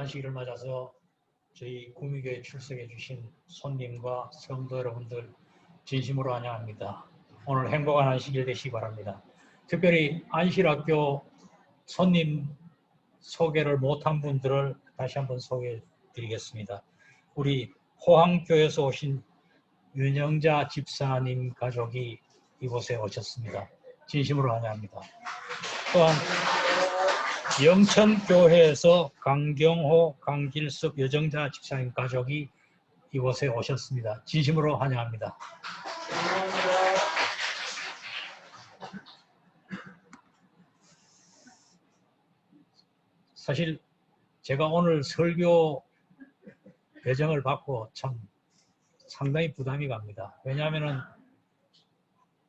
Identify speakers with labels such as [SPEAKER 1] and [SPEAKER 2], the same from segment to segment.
[SPEAKER 1] 안식일을 맞아서 저희 구미교에 출석해 주신 손님과 성도 여러분들 진심으로 환영합니다. 오늘 행복한 안식일 되시기 바랍니다. 특별히 안식일학교 손님 소개를 못한 분들을 다시 한번 소개해 드리겠습니다. 우리 호항교에서 오신 윤영자 집사님 가족이 이곳에 오셨습니다. 진심으로 환영합니다. 또한 영천교회에서 강경호, 강길섭 여정자 집사님 가족이 이곳에 오셨습니다. 진심으로 환영합니다. 사실 제가 오늘 설교 배정을 받고 참 상당히 부담이 갑니다. 왜냐하면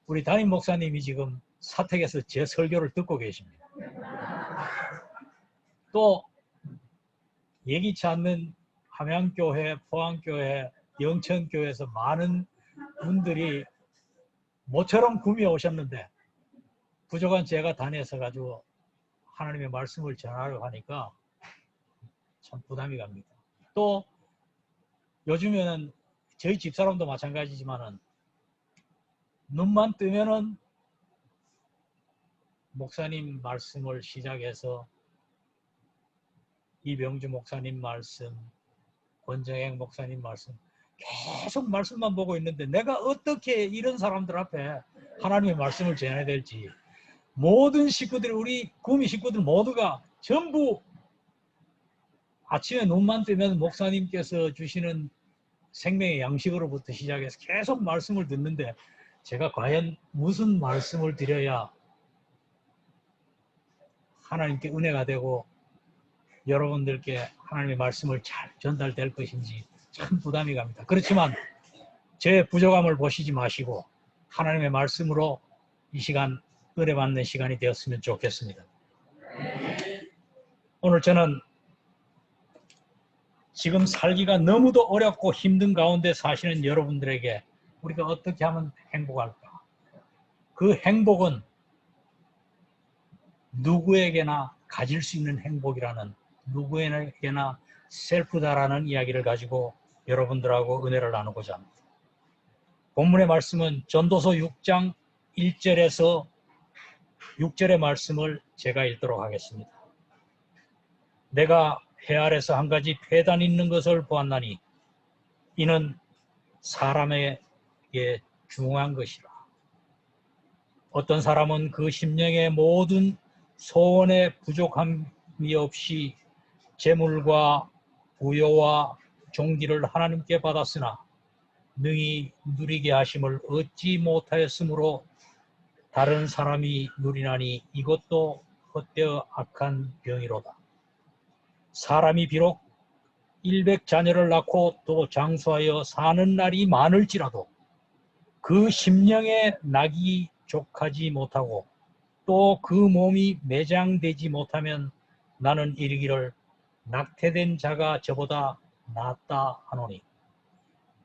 [SPEAKER 1] 우리 담임 목사님이 지금 사택에서 제 설교를 듣고 계십니다. 또 예기치 않는 함양교회, 포항교회, 영천교회에서 많은 분들이 모처럼 구미에 오셨는데 부족한 제가 단에서 가지고 하나님의 말씀을 전하려고 하니까 참 부담이 갑니다. 또 요즘에는 저희 집사람도 마찬가지지만은 눈만 뜨면은 목사님 말씀을 시작해서 이병주 목사님 말씀, 권정행 목사님 말씀 계속 말씀만 보고 있는데 내가 어떻게 이런 사람들 앞에 하나님의 말씀을 전해야 될지 모든 식구들, 우리 구미 식구들 모두가 전부 아침에 눈만 뜨면 목사님께서 주시는 생명의 양식으로부터 시작해서 계속 말씀을 듣는데 제가 과연 무슨 말씀을 드려야 하나님께 은혜가 되고 여러분들께 하나님의 말씀을 잘 전달될 것인지 참 부담이 갑니다. 그렇지만 제 부족함을 보시지 마시고 하나님의 말씀으로 이 시간 은혜 받는 시간이 되었으면 좋겠습니다. 오늘 저는 지금 살기가 너무도 어렵고 힘든 가운데 사시는 여러분들에게 우리가 어떻게 하면 행복할까? 그 행복은 누구에게나 가질 수 있는 행복이라는, 누구에게나 셀프다라는 이야기를 가지고 여러분들하고 은혜를 나누고자 합니다. 본문의 말씀은 전도서 6장 1절에서 6절의 말씀을 제가 읽도록 하겠습니다. 내가 해 아래서 한 가지 폐단 있는 것을 보았나니 이는 사람에게 중요한 것이라. 어떤 사람은 그 심령의 모든 소원에 부족함이 없이 재물과 부요와 종기를 하나님께 받았으나 능히 누리게 하심을 얻지 못하였으므로 다른 사람이 누리나니 이것도 헛되어 악한 병이로다. 사람이 비록 100자녀를 낳고 또 장수하여 사는 날이 많을지라도 그 심령의 낙이 족하지 못하고 또 그 몸이 매장되지 못하면 나는 이르기를 낙태된 자가 저보다 낫다 하노니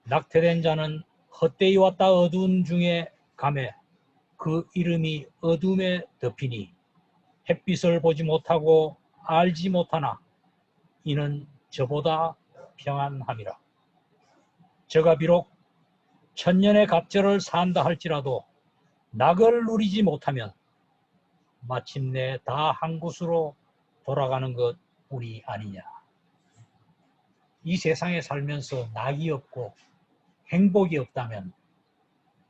[SPEAKER 1] 낙태된 자는 헛되이 왔다 어두운 중에 가매 그 이름이 어둠에 덮이니 햇빛을 보지 못하고 알지 못하나 이는 저보다 평안함이라. 저가 비록 천년의 갑절을 산다 할지라도 낙을 누리지 못하면 마침내 다 한 곳으로 돌아가는 것뿐이 아니냐. 이 세상에 살면서 낙이 없고 행복이 없다면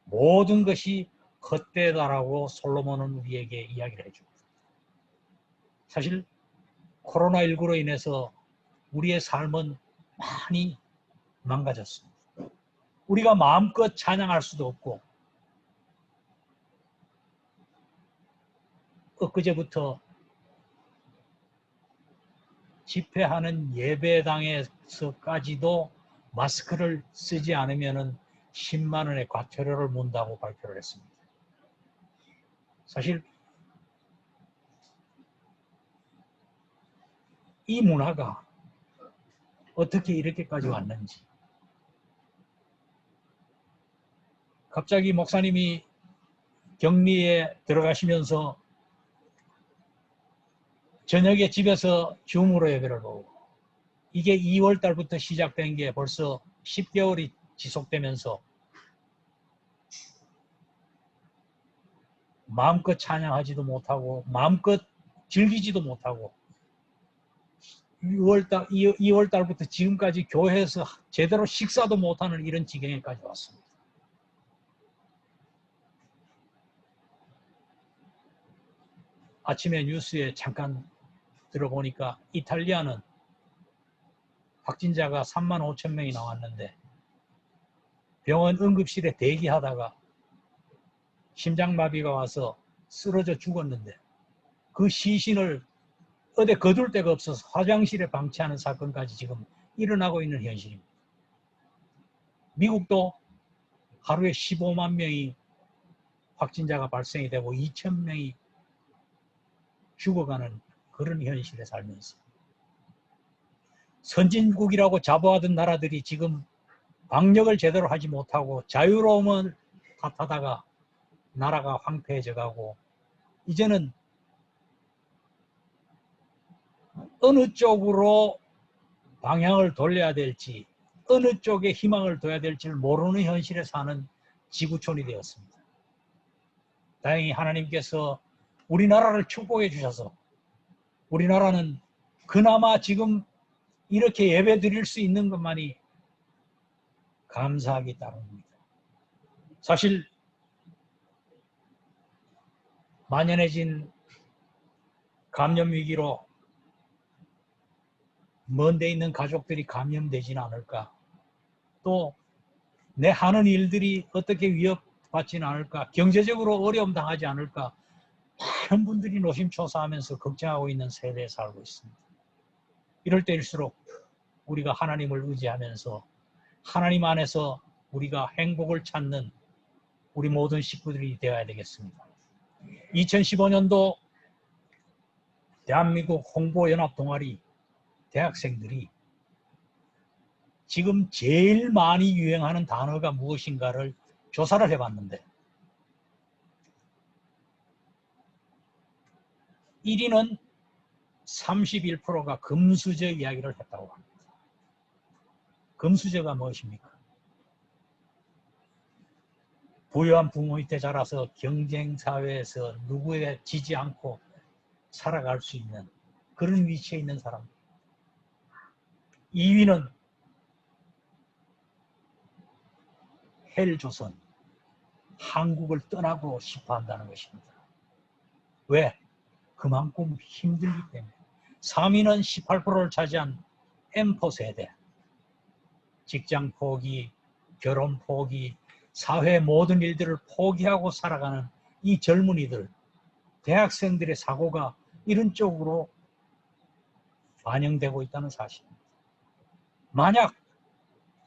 [SPEAKER 1] 모든 것이 헛되다라고 솔로몬은 우리에게 이야기를 해줍니다. 사실 코로나19로 인해서 우리의 삶은 많이 망가졌습니다. 우리가 마음껏 찬양할 수도 없고 엊그제부터 집회하는 예배당에서까지도 마스크를 쓰지 않으면 10만 원의 과태료를 문다고 발표를 했습니다. 사실 이 문화가 어떻게 이렇게까지 왔는지 갑자기 목사님이 격리에 들어가시면서 저녁에 집에서 줌으로 예배를 보고 이게 2월 달부터 시작된 게 벌써 10개월이 지속되면서 마음껏 찬양하지도 못하고 마음껏 즐기지도 못하고 2월 달부터 지금까지 교회에서 제대로 식사도 못하는 이런 지경에까지 왔습니다. 아침에 뉴스에 잠깐 들어보니까 이탈리아는 확진자가 3만 5천 명이 나왔는데 병원 응급실에 대기하다가 심장마비가 와서 쓰러져 죽었는데 그 시신을 어디 거둘 데가 없어서 화장실에 방치하는 사건까지 지금 일어나고 있는 현실입니다. 미국도 하루에 15만 명이 확진자가 발생이 되고 2천 명이 죽어가는 그런 현실에 살면서 선진국이라고 자부하던 나라들이 지금 방역을 제대로 하지 못하고 자유로움을 탓하다가 나라가 황폐해져 가고 이제는 어느 쪽으로 방향을 돌려야 될지 어느 쪽에 희망을 둬야 될지를 모르는 현실에 사는 지구촌이 되었습니다. 다행히 하나님께서 우리나라를 축복해 주셔서 우리나라는 그나마 지금 이렇게 예배 드릴 수 있는 것만이 감사하기 따름입니다. 사실 만연해진 감염 위기로 먼 데 있는 가족들이 감염되지는 않을까, 또 내 하는 일들이 어떻게 위협받지는 않을까, 경제적으로 어려움 당하지 않을까 많은 분들이 노심초사하면서 걱정하고 있는 세대에 살고 있습니다. 이럴 때일수록 우리가 하나님을 의지하면서 하나님 안에서 우리가 행복을 찾는 우리 모든 식구들이 되어야 되겠습니다. 2015년도 대한민국 홍보연합 동아리 대학생들이 지금 제일 많이 유행하는 단어가 무엇인가를 조사를 해봤는데 1위는 31%가 금수저 이야기를 했다고 합니다. 금수저가 무엇입니까? 부유한 부모 밑에 자라서 경쟁사회에서 누구에 지지 않고 살아갈 수 있는 그런 위치에 있는 사람. 2위는 헬조선, 한국을 떠나고 싶어 한다는 것입니다. 왜? 그만큼 힘들기 때문에. 3위는 18%를 차지한 M4 세대. 직장 포기, 결혼 포기, 사회 모든 일들을 포기하고 살아가는 이 젊은이들, 대학생들의 사고가 이런 쪽으로 반영되고 있다는 사실입니다. 만약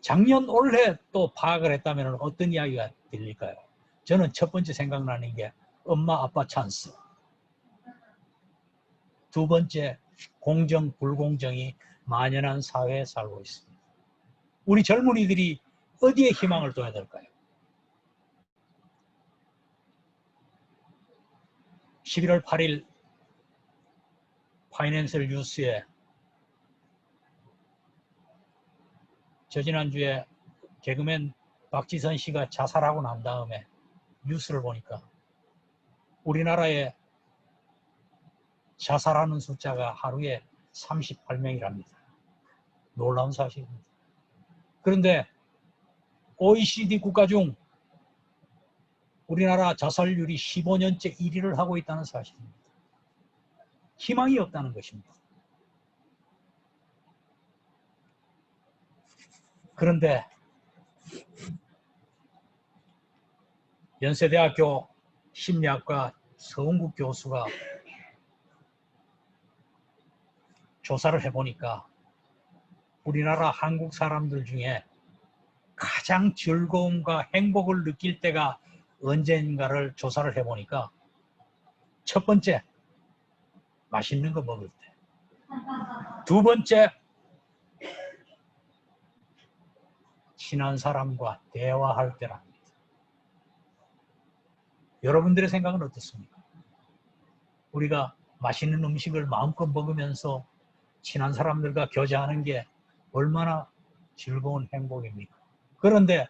[SPEAKER 1] 작년 올해 또 파악을 했다면 어떤 이야기가 들릴까요? 저는 첫 번째 생각나는 게 엄마 아빠 찬스. 두 번째, 공정 불공정이 만연한 사회에 살고 있습니다. 우리 젊은이들이 어디에 희망을 둬야 될까요? 11월 8일 파이낸셜 뉴스에 지난주에 개그맨 박지선 씨가 자살하고 난 다음에 뉴스를 보니까 우리나라에 자살하는 숫자가 하루에 38명이랍니다. 놀라운 사실입니다. 그런데 OECD 국가 중 우리나라 자살률이 15년째 1위를 하고 있다는 사실입니다. 희망이 없다는 것입니다. 그런데 연세대학교 심리학과 서은국 교수가 조사를 해보니까 우리나라 한국 사람들 중에 가장 즐거움과 행복을 느낄 때가 언젠가를 조사를 해보니까 첫 번째, 맛있는 거 먹을 때. 두 번째, 친한 사람과 대화할 때랍니다. 여러분들의 생각은 어떻습니까? 우리가 맛있는 음식을 마음껏 먹으면서 친한 사람들과 교제하는 게 얼마나 즐거운 행복입니까? 그런데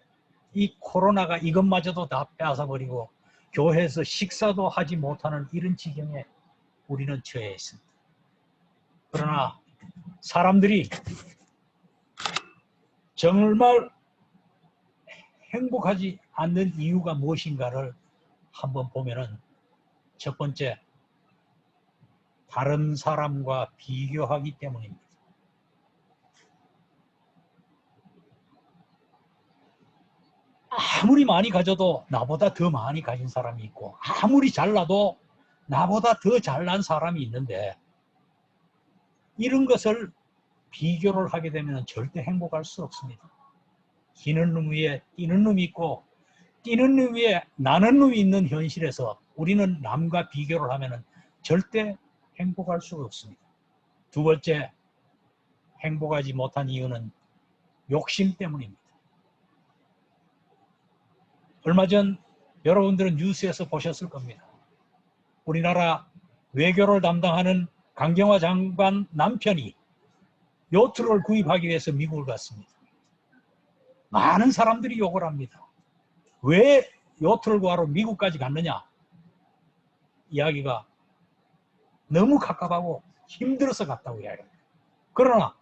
[SPEAKER 1] 이 코로나가 이것마저도 다 빼앗아버리고 교회에서 식사도 하지 못하는 이런 지경에 우리는 처해 있습니다. 그러나 사람들이 정말 행복하지 않는 이유가 무엇인가를 한번 보면은 첫 번째, 다른 사람과 비교하기 때문입니다. 아무리 많이 가져도 나보다 더 많이 가진 사람이 있고 아무리 잘나도 나보다 더 잘난 사람이 있는데 이런 것을 비교를 하게 되면 절대 행복할 수 없습니다. 기는 놈 위에 뛰는 놈이 있고 뛰는 놈 위에 나는 놈이 있는 현실에서 우리는 남과 비교를 하면 절대 행복할 수가 없습니다. 두 번째, 행복하지 못한 이유는 욕심 때문입니다. 얼마 전 여러분들은 뉴스에서 보셨을 겁니다. 우리나라 외교를 담당하는 강경화 장관 남편이 요트를 구입하기 위해서 미국을 갔습니다. 많은 사람들이 욕을 합니다. 왜 요트를 구하러 미국까지 갔느냐? 이야기가 너무 갑갑하고 힘들어서 갔다고 이야기합니다. 그러나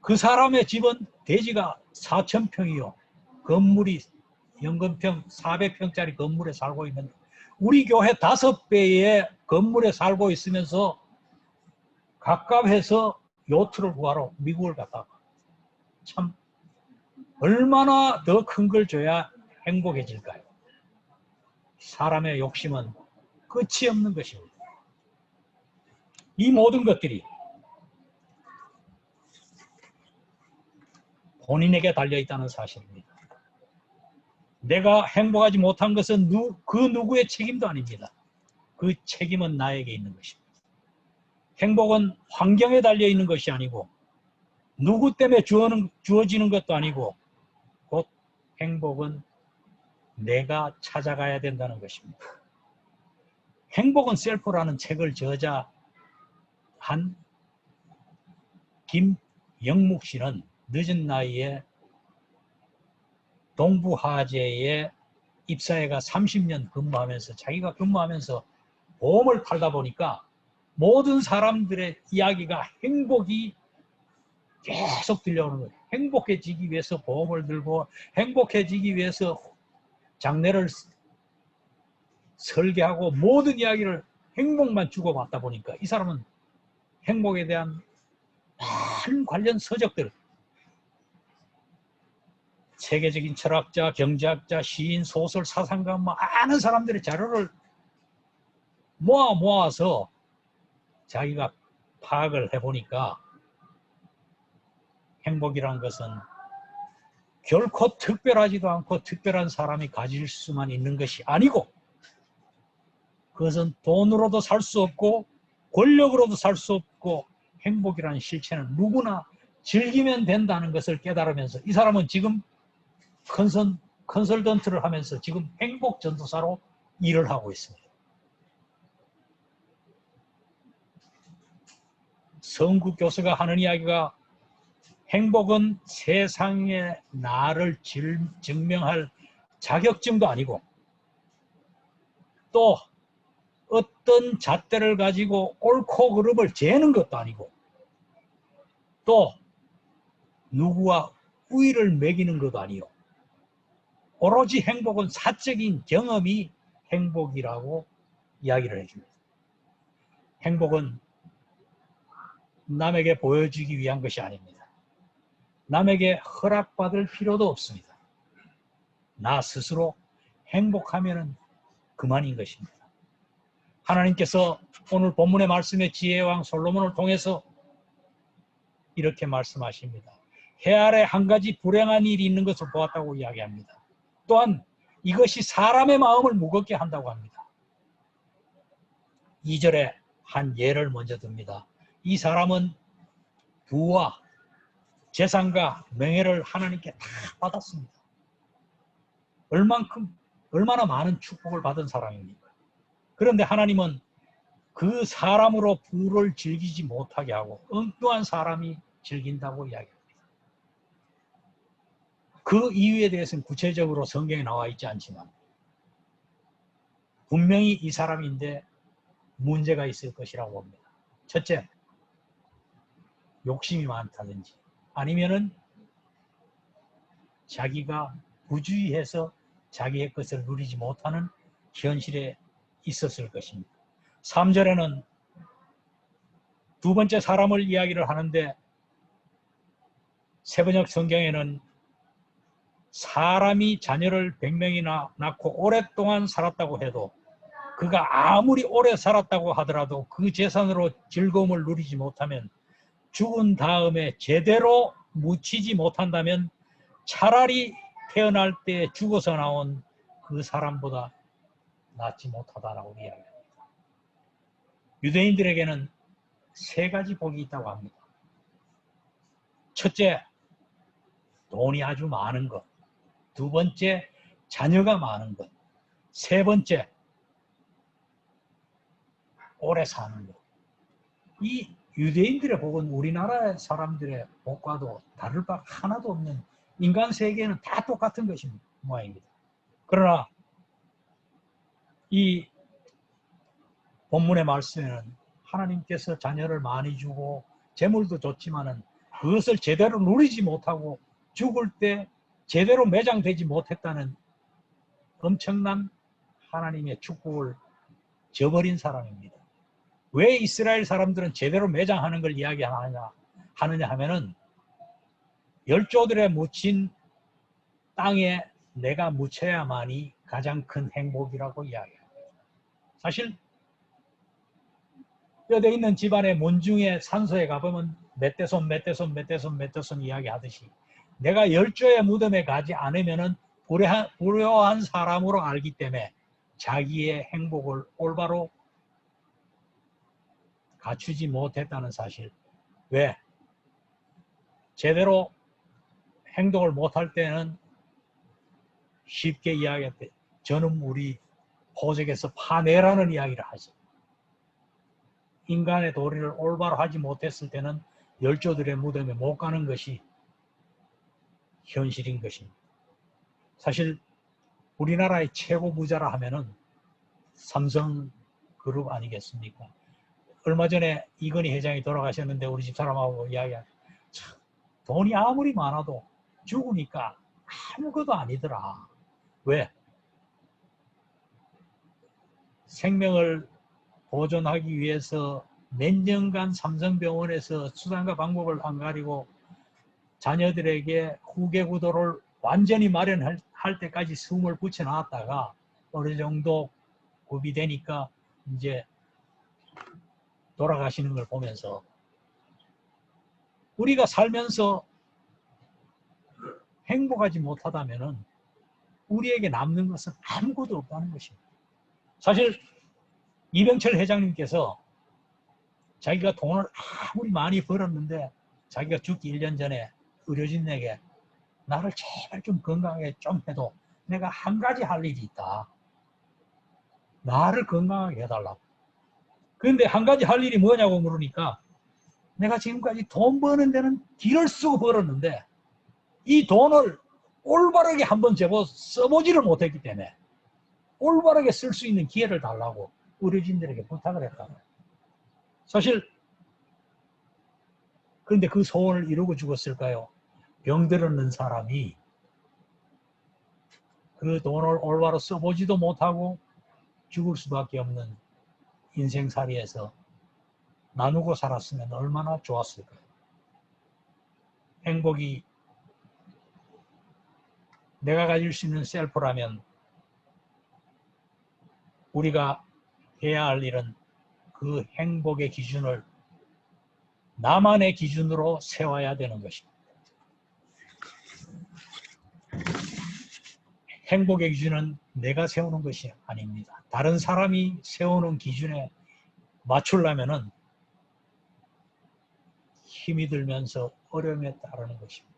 [SPEAKER 1] 그 사람의 집은 대지가 4,000평이요. 건물이 연건평 400평짜리 건물에 살고 있는데 우리 교회 5배의 건물에 살고 있으면서 갑갑해서 요트를 구하러 미국을 갔다가 참 얼마나 더 큰 걸 줘야 행복해질까요? 사람의 욕심은 끝이 없는 것입니다. 이 모든 것들이 본인에게 달려있다는 사실입니다. 내가 행복하지 못한 것은 그 누구의 책임도 아닙니다. 그 책임은 나에게 있는 것입니다. 행복은 환경에 달려있는 것이 아니고 누구 때문에 주어지는 것도 아니고 곧 행복은 내가 찾아가야 된다는 것입니다. 행복은 셀프라는 책을 저자한 김영묵 씨는 늦은 나이에 동부화재에 입사해가 30년 근무하면서 자기가 근무하면서 보험을 팔다 보니까 모든 사람들의 이야기가 행복이 계속 들려오는 거예요. 행복해지기 위해서 보험을 들고 행복해지기 위해서 장례를 설계하고 모든 이야기를 행복만 주고받다 보니까 이 사람은 행복에 대한 많은 관련 서적들, 세계적인 철학자, 경제학자, 시인, 소설, 사상가 많은 사람들의 자료를 모아서 자기가 파악을 해보니까 행복이란 것은 결코 특별하지도 않고 특별한 사람이 가질 수만 있는 것이 아니고 그것은 돈으로도 살 수 없고 권력으로도 살 수 없고 행복이라는 실체는 누구나 즐기면 된다는 것을 깨달으면서 이 사람은 지금 컨설턴트를 하면서 지금 행복 전도사로 일을 하고 있습니다. 성국 교수가 하는 이야기가 행복은 세상에 나를 증명할 자격증도 아니고 또 어떤 잣대를 가지고 옳고 그름을 재는 것도 아니고 또 누구와 우위를 매기는 것도 아니요. 오로지 행복은 사적인 경험이 행복이라고 이야기를 해줍니다. 행복은 남에게 보여주기 위한 것이 아닙니다. 남에게 허락받을 필요도 없습니다. 나 스스로 행복하면 그만인 것입니다. 하나님께서 오늘 본문의 말씀의 지혜왕 솔로몬을 통해서 이렇게 말씀하십니다. 해 아래 한 가지 불행한 일이 있는 것을 보았다고 이야기합니다. 또한 이것이 사람의 마음을 무겁게 한다고 합니다. 2절에 한 예를 먼저 듭니다. 이 사람은 부와 재산과 명예를 하나님께 다 받았습니다. 얼마나 많은 축복을 받은 사람입니까? 그런데 하나님은 그 사람으로 부를 즐기지 못하게 하고 엉뚱한 사람이 즐긴다고 이야기합니다. 그 이유에 대해서는 구체적으로 성경에 나와 있지 않지만 분명히 이 사람인데 문제가 있을 것이라고 봅니다. 첫째, 욕심이 많다든지 아니면은 자기가 부주의해서 자기의 것을 누리지 못하는 현실에 있었을 것입니다. 3절에는 두 번째 사람을 이야기를 하는데 세번역 성경에는 사람이 자녀를 100명이나 낳고 오랫동안 살았다고 해도 그가 아무리 오래 살았다고 하더라도 그 재산으로 즐거움을 누리지 못하면 죽은 다음에 제대로 묻히지 못한다면 차라리 태어날 때 죽어서 나온 그 사람보다 낫지 못하다라고 이야기합니다. 유대인들에게는 세 가지 복이 있다고 합니다. 첫째, 돈이 아주 많은 것. 두 번째, 자녀가 많은 것. 세 번째, 오래 사는 것. 이 유대인들의 복은 우리나라 사람들의 복과도 다를 바 하나도 없는 인간 세계는 다 똑같은 것입니다. 모양입니다. 그러나 이 본문의 말씀에는 하나님께서 자녀를 많이 주고 재물도 좋지만은 그것을 제대로 누리지 못하고 죽을 때 제대로 매장되지 못했다는 엄청난 하나님의 축복을 저버린 사람입니다. 왜 이스라엘 사람들은 제대로 매장하는 걸 이야기하느냐 하면은 열조들의 묻힌 땅에 내가 묻혀야만이 가장 큰 행복이라고 이야기합니다. 사실 뼈대 있는 집안의 문중의 산소에 가보면 멧돼손 이야기하듯이 내가 열조의 무덤에 가지 않으면은 불효한 사람으로 알기 때문에 자기의 행복을 올바로 갖추지 못했다는 사실. 왜? 제대로 행동을 못할 때는 쉽게 이야기할 때 저는 우리 호적에서 파내라는 이야기를 하죠. 인간의 도리를 올바로 하지 못했을 때는 열조들의 무덤에 못 가는 것이 현실인 것입니다. 사실 우리나라의 최고 부자라 하면은 삼성그룹 아니겠습니까? 얼마 전에 이건희 회장이 돌아가셨는데 우리 집사람하고 이야기한 돈이 아무리 많아도 죽으니까 아무것도 아니더라. 왜? 생명을 보존하기 위해서 몇 년간 삼성병원에서 수단과 방법을 안 가리고 자녀들에게 후계구도를 완전히 마련할 때까지 숨을 붙여놨다가 어느 정도 급이 되니까 이제 돌아가시는 걸 보면서 우리가 살면서 행복하지 못하다면은 우리에게 남는 것은 아무것도 없다는 것입니다. 사실 이병철 회장님께서 자기가 돈을 아무리 많이 벌었는데 자기가 죽기 1년 전에 의료진에게 나를 제발 좀 건강하게 좀 해도 내가 한 가지 할 일이 있다. 나를 건강하게 해달라고. 그런데 한 가지 할 일이 뭐냐고 물으니까 내가 지금까지 돈 버는 데는 길을 쓰고 벌었는데 이 돈을 올바르게 한번 써보지를 못했기 때문에 올바르게 쓸 수 있는 기회를 달라고 의료진들에게 부탁을 했다고. 사실 그런데 그 소원을 이루고 죽었을까요? 병들었는 사람이 그 돈을 올바로 써보지도 못하고 죽을 수밖에 없는 인생살이에서 나누고 살았으면 얼마나 좋았을까요? 행복이 내가 가질 수 있는 셀프라면 우리가 해야 할 일은 그 행복의 기준을 나만의 기준으로 세워야 되는 것입니다. 행복의 기준은 내가 세우는 것이 아닙니다. 다른 사람이 세우는 기준에 맞추려면은 힘이 들면서 어려움에 따르는 것입니다.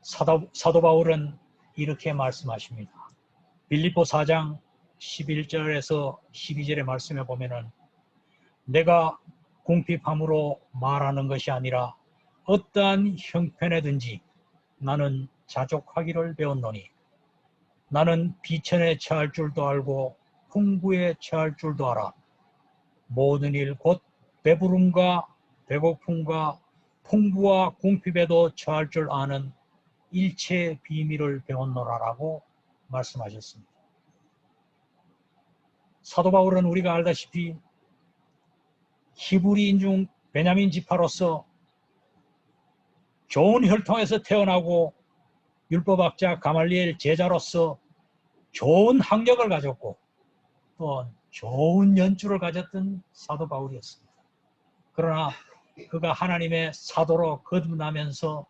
[SPEAKER 1] 사도 바울은 이렇게 말씀하십니다. 빌립보 4장 11절에서 12절의 말씀에 보면은 내가 궁핍함으로 말하는 것이 아니라 어떠한 형편에든지 나는 자족하기를 배웠노니 나는 비천에 처할 줄도 알고 풍부에 처할 줄도 알아. 모든 일 곧 배부름과 배고픔과 풍부와 궁핍에도 처할 줄 아는 일체의 비밀을 배웠노라라고 말씀하셨습니다. 사도 바울은 우리가 알다시피 히브리인 중 베냐민 지파로서 좋은 혈통에서 태어나고 율법학자 가말리엘 제자로서 좋은 학력을 가졌고 또 좋은 연주를 가졌던 사도 바울이었습니다. 그러나 그가 하나님의 사도로 거듭나면서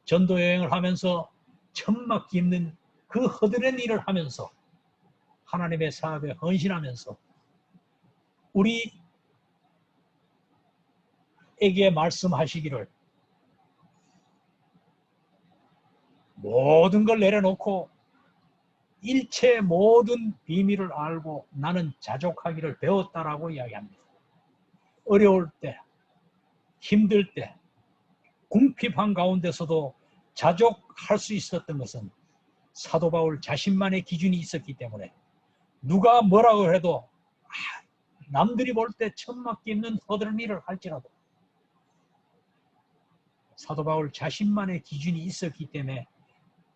[SPEAKER 1] 전도 여행을 하면서 천막 깁는 그 허드렛 일을 하면서 하나님의 사업에 헌신하면서 우리에게 말씀하시기를 모든 걸 내려놓고 일체 모든 비밀을 알고 나는 자족하기를 배웠다라고 이야기합니다. 어려울 때, 힘들 때, 궁핍한 가운데서도 자족할 수 있었던 것은 사도 바울 자신만의 기준이 있었기 때문에 누가 뭐라고 해도 남들이 볼 때 천막 깁는 허드렛 일을 할지라도 사도 바울 자신만의 기준이 있었기 때문에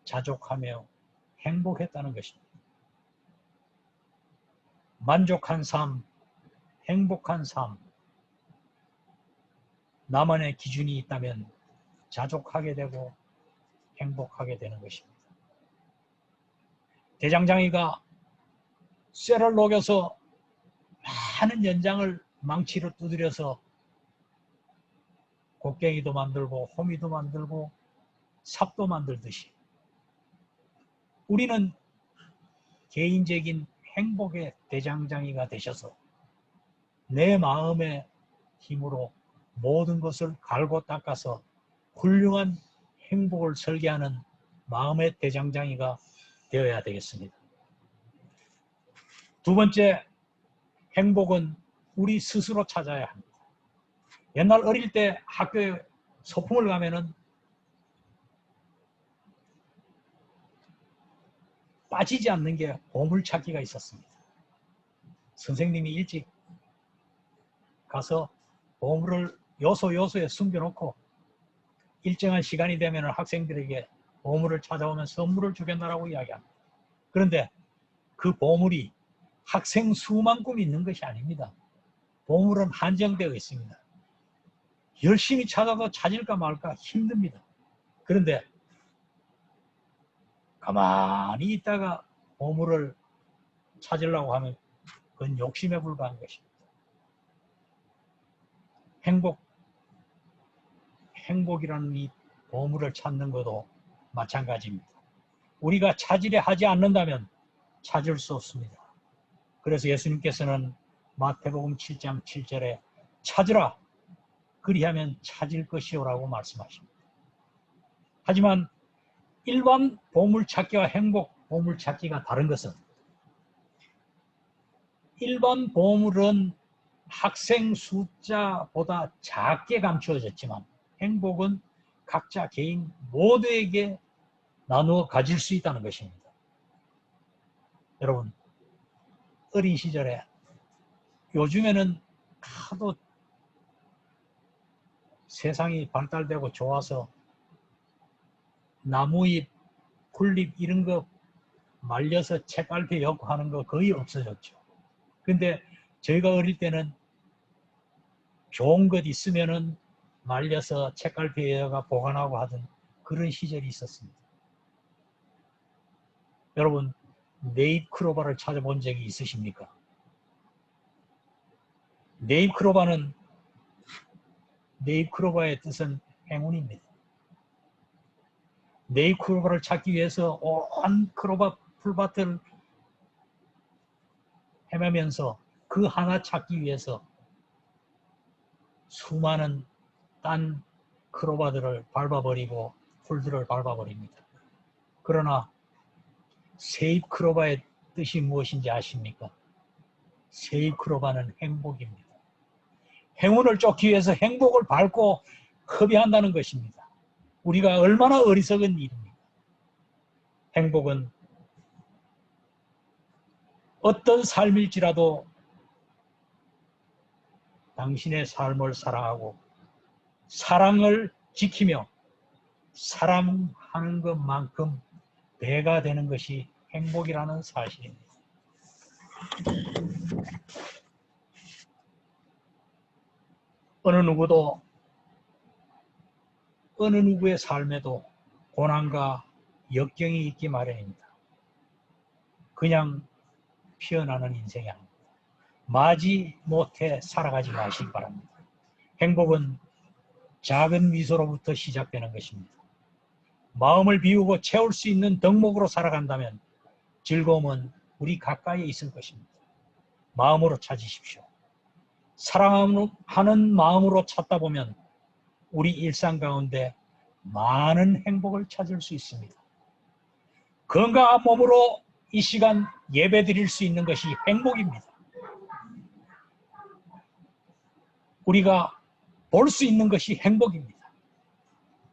[SPEAKER 1] 자족하며 행복했다는 것입니다. 만족한 삶, 행복한 삶, 나만의 기준이 있다면 자족하게 되고 행복하게 되는 것입니다. 대장장이가 쇠를 녹여서 많은 연장을 망치로 두드려서 곡괭이도 만들고 호미도 만들고 삽도 만들듯이 우리는 개인적인 행복의 대장장이가 되셔서 내 마음의 힘으로 모든 것을 갈고 닦아서 훌륭한 행복을 설계하는 마음의 대장장이가 되어야 되겠습니다. 두 번째, 행복은 우리 스스로 찾아야 합니다. 옛날 어릴 때 학교에 소풍을 가면은 빠지지 않는 게 보물찾기가 있었습니다. 선생님이 일찍 가서 보물을 요소요소에 숨겨놓고 일정한 시간이 되면 학생들에게 보물을 찾아오면 선물을 주겠다라고 이야기합니다. 그런데 그 보물이 학생 수만큼 있는 것이 아닙니다. 보물은 한정되어 있습니다. 열심히 찾아도 찾을까 말까 힘듭니다. 그런데 가만히 있다가 보물을 찾으려고 하면 그건 욕심에 불과한 것입니다. 행복이라는 이 보물을 찾는 것도 마찬가지입니다. 우리가 찾으려 하지 않는다면 찾을 수 없습니다. 그래서 예수님께서는 마태복음 7장 7절에 찾으라 그리하면 찾을 것이오라고 말씀하십니다. 하지만 일반 보물찾기와 행복 보물찾기가 다른 것은 일반 보물은 학생 숫자보다 작게 감추어졌지만 행복은 각자 개인 모두에게 나누어 가질 수 있다는 것입니다. 여러분, 어린 시절에 요즘에는 하도 세상이 발달되고 좋아서 나무잎, 굴잎 이런 거 말려서 책갈피에 엮고 하는 거 거의 없어졌죠. 근데 저희가 어릴 때는 좋은 것 있으면은 말려서 책갈피에 엮어 보관하고 하던 그런 시절이 있었습니다. 여러분, 네잎크로바를 찾아본 적이 있으십니까? 네잎크로바의 뜻은 행운입니다. 네잎크로바를 찾기 위해서 온 크로바 풀밭을 헤매면서 그 하나 찾기 위해서 수많은 딴 크로바들을 밟아버리고 풀들을 밟아버립니다. 그러나 세잎 크로바의 뜻이 무엇인지 아십니까? 세잎 크로바는 행복입니다. 행운을 쫓기 위해서 행복을 밟고 허비한다는 것입니다. 우리가 얼마나 어리석은 일입니까? 행복은 어떤 삶일지라도 당신의 삶을 사랑하고 사랑을 지키며 사랑하는 것만큼 배가 되는 것이 행복이라는 사실입니다. 어느 누구도 어느 누구의 삶에도 고난과 역경이 있기 마련입니다. 그냥 피어나는 인생이 아닙니다. 마지 못해 살아가지 마시기 바랍니다. 행복은 작은 미소로부터 시작되는 것입니다. 마음을 비우고 채울 수 있는 덕목으로 살아간다면 즐거움은 우리 가까이에 있을 것입니다. 마음으로 찾으십시오. 사랑하는 마음으로 찾다 보면 우리 일상 가운데 많은 행복을 찾을 수 있습니다. 건강한 몸으로 이 시간 예배 드릴 수 있는 것이 행복입니다. 우리가 볼 수 있는 것이 행복입니다.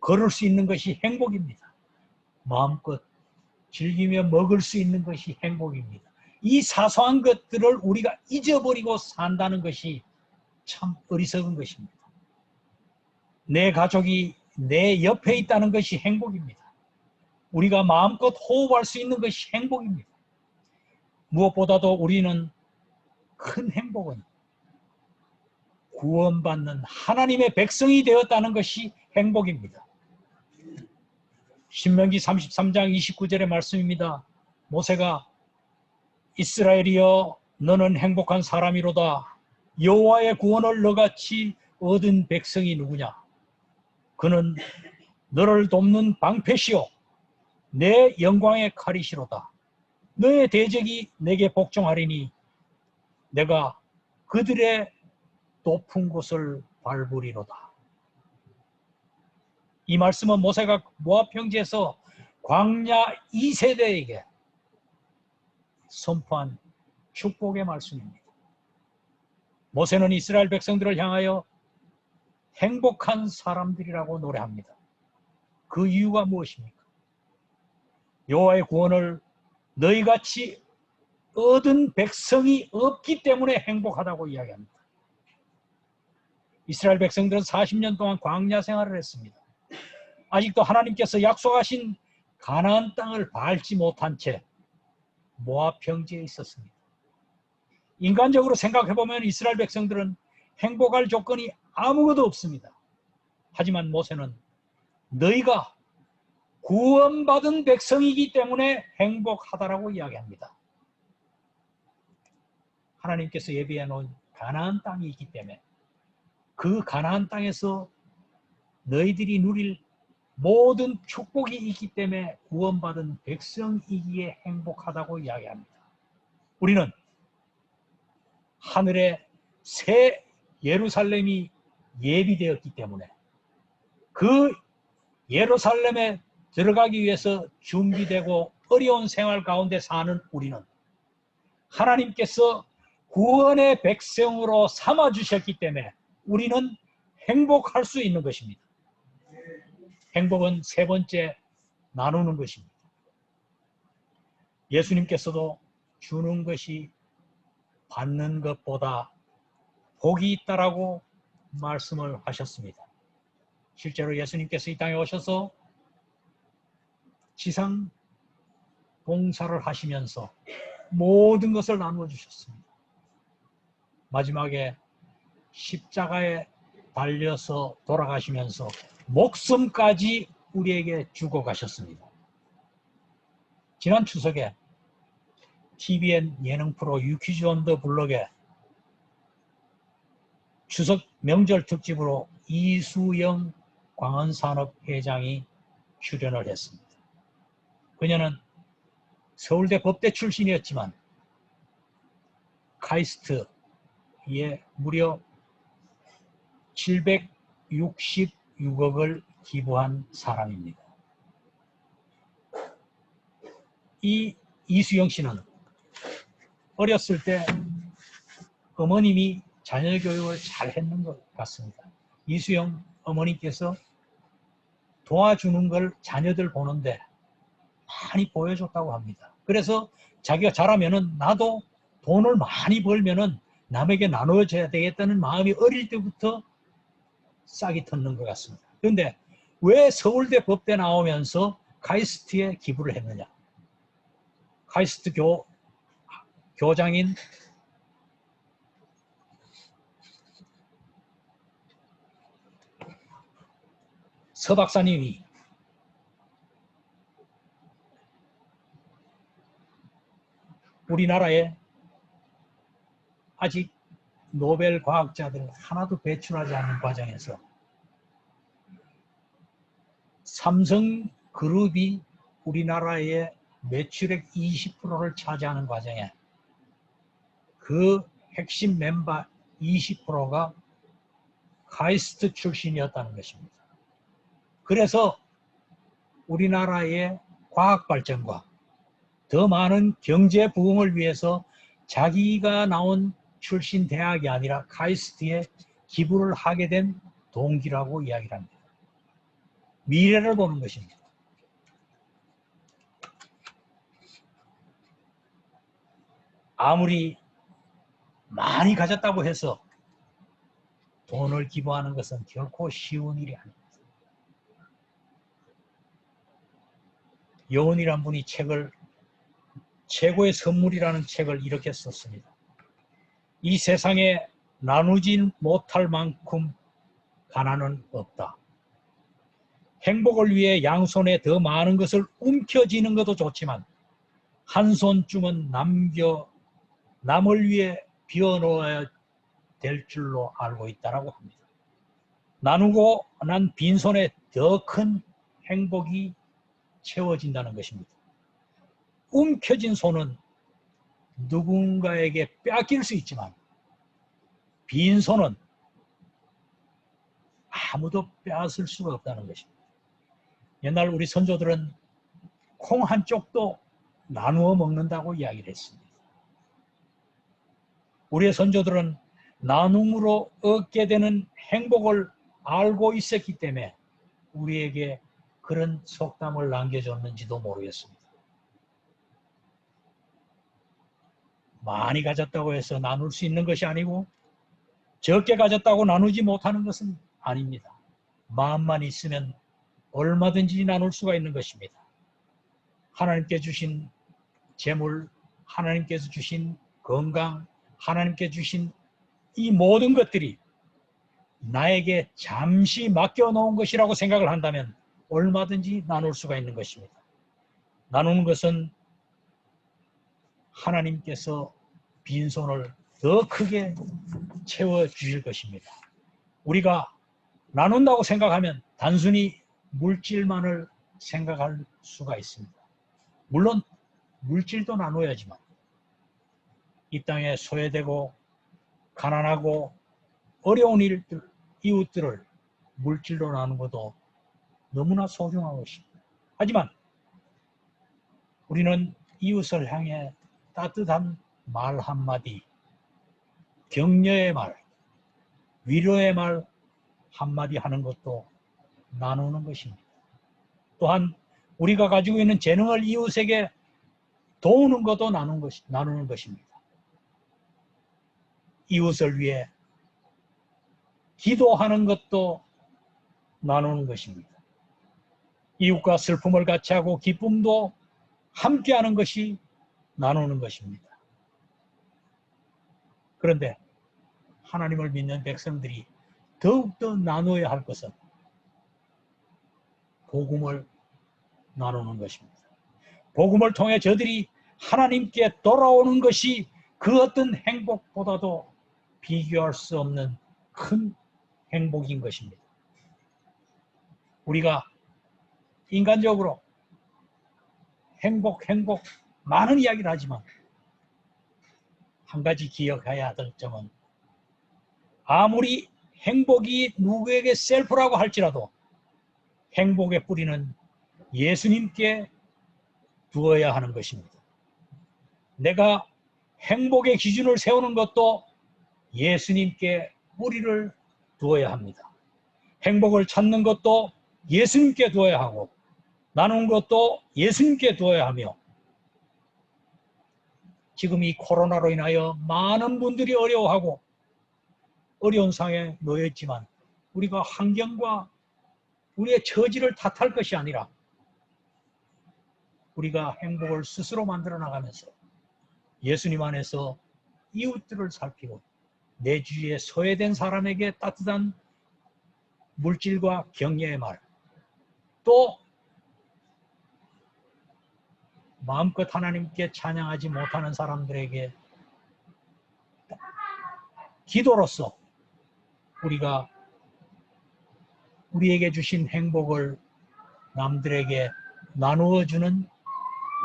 [SPEAKER 1] 걸을 수 있는 것이 행복입니다. 마음껏 즐기며 먹을 수 있는 것이 행복입니다. 이 사소한 것들을 우리가 잊어버리고 산다는 것이 참 어리석은 것입니다. 내 가족이 내 옆에 있다는 것이 행복입니다. 우리가 마음껏 호흡할 수 있는 것이 행복입니다. 무엇보다도 우리는 큰 행복은 구원받는 하나님의 백성이 되었다는 것이 행복입니다. 신명기 33장 29절의 말씀입니다. 모세가 이스라엘이여 너는 행복한 사람이로다. 여호와의 구원을 너같이 얻은 백성이 누구냐? 그는 너를 돕는 방패시오 내 영광의 칼이시로다. 너의 대적이 내게 복종하리니 내가 그들의 높은 곳을 밟으리로다. 이 말씀은 모세가 모압 평지에서 광야 2세대에게 선포한 축복의 말씀입니다. 모세는 이스라엘 백성들을 향하여 행복한 사람들이라고 노래합니다. 그 이유가 무엇입니까? 여호와의 구원을 너희같이 얻은 백성이 없기 때문에 행복하다고 이야기합니다. 이스라엘 백성들은 40년 동안 광야 생활을 했습니다. 아직도 하나님께서 약속하신 가나안 땅을 밟지 못한 채 모압 평지에 있었습니다. 인간적으로 생각해보면 이스라엘 백성들은 행복할 조건이 아무것도 없습니다. 하지만 모세는 너희가 구원받은 백성이기 때문에 행복하다라고 이야기합니다. 하나님께서 예비해 놓은 가나안 땅이 있기 때문에 그 가나안 땅에서 너희들이 누릴 모든 축복이 있기 때문에 구원받은 백성이기에 행복하다고 이야기합니다. 우리는 하늘의 새 예루살렘이 예비되었기 때문에 그 예루살렘에 들어가기 위해서 준비되고 어려운 생활 가운데 사는 우리는 하나님께서 구원의 백성으로 삼아주셨기 때문에 우리는 행복할 수 있는 것입니다. 행복은 세 번째, 나누는 것입니다. 예수님께서도 주는 것이 받는 것보다 복이 있다라고 말씀을 하셨습니다. 실제로 예수님께서 이 땅에 오셔서 지상 봉사를 하시면서 모든 것을 나누어 주셨습니다. 마지막에 십자가에 달려서 돌아가시면서 목숨까지 우리에게 주고 가셨습니다. 지난 추석에 TVN 예능 프로 유퀴즈 온 더 블럭에 추석 명절 특집으로 이수영 광원산업회장이 출연을 했습니다. 그녀는 서울대 법대 출신이었지만 카이스트에 무려 766억을 기부한 사람입니다. 이 이수영 씨는 어렸을 때 어머님이 자녀 교육을 잘 했는 것 같습니다. 이수영 어머니께서 도와주는 걸 자녀들 보는데 많이 보여줬다고 합니다. 그래서 자기가 자라면은 나도 돈을 많이 벌면은 남에게 나눠줘야 되겠다는 마음이 어릴 때부터 싹이 텄는 것 같습니다. 그런데 왜 서울대 법대 나오면서 카이스트에 기부를 했느냐? 카이스트 교장인 서 박사님이 우리나라에 아직 노벨 과학자들 하나도 배출하지 않는 과정에서 삼성그룹이 우리나라의 매출액 20%를 차지하는 과정에 그 핵심 멤버 20%가 카이스트 출신이었다는 것입니다. 그래서 우리나라의 과학 발전과 더 많은 경제 부흥을 위해서 자기가 나온 출신 대학이 아니라 카이스트에 기부를 하게 된 동기라고 이야기를 합니다. 미래를 보는 것입니다. 아무리 많이 가졌다고 해서 돈을 기부하는 것은 결코 쉬운 일이 아닙니다. 여운이란 분이 책을 최고의 선물이라는 책을 이렇게 썼습니다. 이 세상에 나누지 못할 만큼 가난은 없다. 행복을 위해 양손에 더 많은 것을 움켜쥐는 것도 좋지만 한 손쯤은 남을 위해 비워놓아야 될 줄로 알고 있다고 합니다. 나누고 난 빈손에 더 큰 행복이 채워진다는 것입니다. 움켜진 손은 누군가에게 뺏길 수 있지만 빈손은 아무도 빼앗을 수가 없다는 것입니다. 옛날 우리 선조들은 콩 한 쪽도 나누어 먹는다고 이야기를 했습니다. 우리의 선조들은 나눔으로 얻게 되는 행복을 알고 있었기 때문에 우리에게 그런 속담을 남겨줬는지도 모르겠습니다. 많이 가졌다고 해서 나눌 수 있는 것이 아니고 적게 가졌다고 나누지 못하는 것은 아닙니다. 마음만 있으면 얼마든지 나눌 수가 있는 것입니다. 하나님께 주신 재물, 하나님께서 주신 건강, 하나님께 주신 이 모든 것들이 나에게 잠시 맡겨놓은 것이라고 생각을 한다면 얼마든지 나눌 수가 있는 것입니다. 나누는 것은 하나님께서 빈손을 더 크게 채워주실 것입니다. 우리가 나눈다고 생각하면 단순히 물질만을 생각할 수가 있습니다. 물론 물질도 나눠야지만 이 땅에 소외되고 가난하고 어려운 이웃들을 물질로 나누는 것도 너무나 소중한 것입니다. 하지만 우리는 이웃을 향해 따뜻한 말 한마디, 격려의 말, 위로의 말 한마디 하는 것도 나누는 것입니다. 또한 우리가 가지고 있는 재능을 이웃에게 도우는 것도 나누는 것입니다. 이웃을 위해 기도하는 것도 나누는 것입니다. 이웃과 슬픔을 같이 하고 기쁨도 함께하는 것이 나누는 것입니다. 그런데 하나님을 믿는 백성들이 더욱더 나누어야 할 것은 복음을 나누는 것입니다. 복음을 통해 저들이 하나님께 돌아오는 것이 그 어떤 행복보다도 비교할 수 없는 큰 행복인 것입니다. 우리가 인간적으로 행복 많은 이야기를 하지만 한 가지 기억해야 할 점은 아무리 행복이 누구에게 셀프라고 할지라도 행복의 뿌리는 예수님께 두어야 하는 것입니다. 내가 행복의 기준을 세우는 것도 예수님께 뿌리를 두어야 합니다. 행복을 찾는 것도 예수님께 두어야 하고 나누는 것도 예수님께 두어야 하며 지금 이 코로나로 인하여 많은 분들이 어려워하고 어려운 상황에 놓여 있지만 우리가 환경과 우리의 처지를 탓할 것이 아니라 우리가 행복을 스스로 만들어 나가면서 예수님 안에서 이웃들을 살피고 내 주위에 소외된 사람에게 따뜻한 물질과 격려의 말, 또 마음껏 하나님께 찬양하지 못하는 사람들에게 기도로서 우리가 우리에게 주신 행복을 남들에게 나누어 주는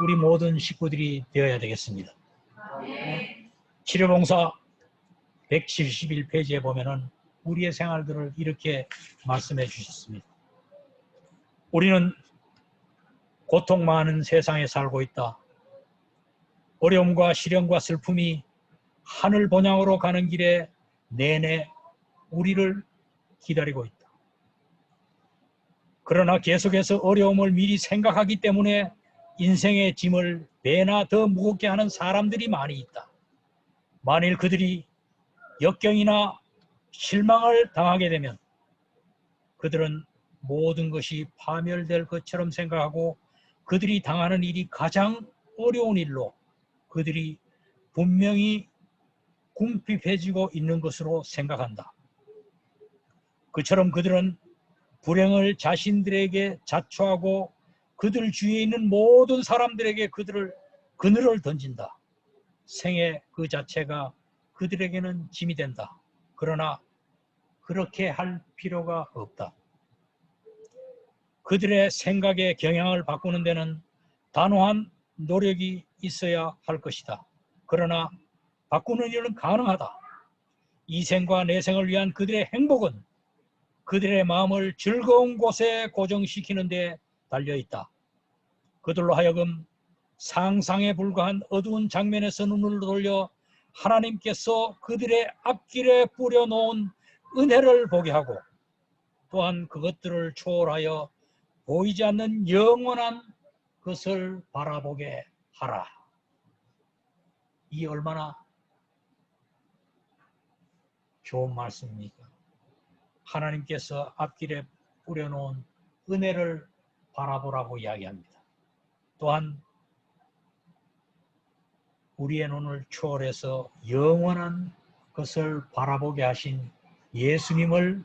[SPEAKER 1] 우리 모든 식구들이 되어야 되겠습니다. 치료봉사 171페이지에 보면은 우리의 생활들을 이렇게 말씀해 주셨습니다. 우리는 고통 많은 세상에 살고 있다. 어려움과 시련과 슬픔이 하늘 본향으로 가는 길에 내내 우리를 기다리고 있다. 그러나 계속해서 어려움을 미리 생각하기 때문에 인생의 짐을 배나 더 무겁게 하는 사람들이 많이 있다. 만일 그들이 역경이나 실망을 당하게 되면 그들은 모든 것이 파멸될 것처럼 생각하고 그들이 당하는 일이 가장 어려운 일로 그들이 분명히 궁핍해지고 있는 것으로 생각한다. 그처럼 그들은 불행을 자신들에게 자초하고 그들 주위에 있는 모든 사람들에게 그늘을 던진다. 생애 그 자체가 그들에게는 짐이 된다. 그러나 그렇게 할 필요가 없다. 그들의 생각의 경향을 바꾸는 데는 단호한 노력이 있어야 할 것이다. 그러나 바꾸는 일은 가능하다. 이 생과 내 생을 위한 그들의 행복은 그들의 마음을 즐거운 곳에 고정시키는 데 달려있다. 그들로 하여금 상상에 불과한 어두운 장면에서 눈을 돌려 하나님께서 그들의 앞길에 뿌려놓은 은혜를 보게 하고 또한 그것들을 초월하여 보이지 않는 영원한 것을 바라보게 하라. 이 얼마나 좋은 말씀입니까? 하나님께서 앞길에 뿌려놓은 은혜를 바라보라고 이야기합니다. 또한 우리의 눈을 초월해서 영원한 것을 바라보게 하신 예수님을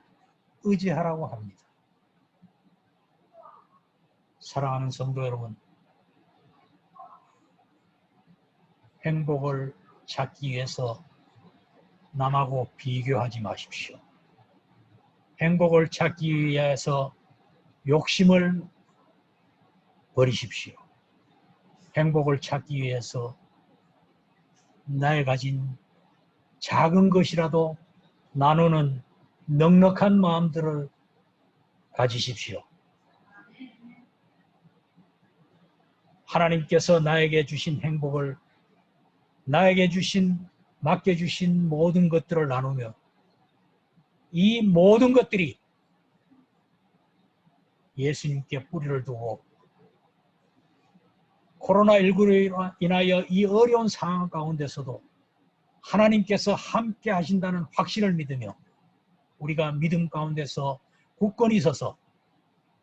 [SPEAKER 1] 의지하라고 합니다. 사랑하는 성도 여러분, 행복을 찾기 위해서 남하고 비교하지 마십시오. 행복을 찾기 위해서 욕심을 버리십시오. 행복을 찾기 위해서 나의 가진 작은 것이라도 나누는 넉넉한 마음들을 가지십시오. 하나님께서 나에게 주신 행복을 나에게 맡겨주신 모든 것들을 나누며 이 모든 것들이 예수님께 뿌리를 두고 코로나19로 인하여 이 어려운 상황 가운데서도 하나님께서 함께 하신다는 확신을 믿으며 우리가 믿음 가운데서 굳건히 서서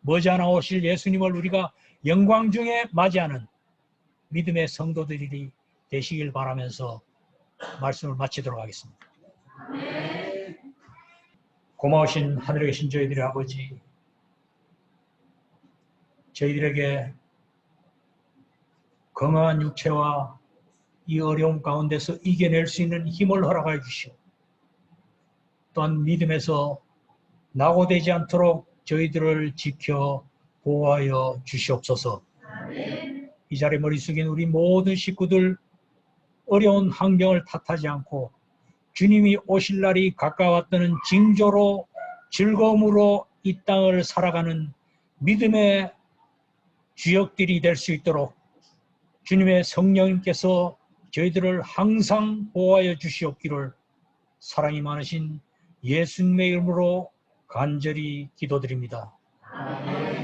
[SPEAKER 1] 머지않아 오실 예수님을 우리가 영광 중에 맞이하는 믿음의 성도들이 되시길 바라면서 말씀을 마치도록 하겠습니다. 고마우신 하늘에 계신 저희들의 아버지, 저희들에게 건강한 육체와 이 어려움 가운데서 이겨낼 수 있는 힘을 허락하여 주시오. 또한 믿음에서 낙오되지 않도록 저희들을 지켜 보호하여 주시옵소서. 이 자리에 머리 숙인 우리 모든 식구들 어려운 환경을 탓하지 않고 주님이 오실 날이 가까웠다는 징조로 즐거움으로 이 땅을 살아가는 믿음의 주역들이 될 수 있도록 주님의 성령님께서 저희들을 항상 보호하여 주시옵기를 사랑이 많으신 예수님의 이름으로 간절히 기도드립니다.
[SPEAKER 2] 간절히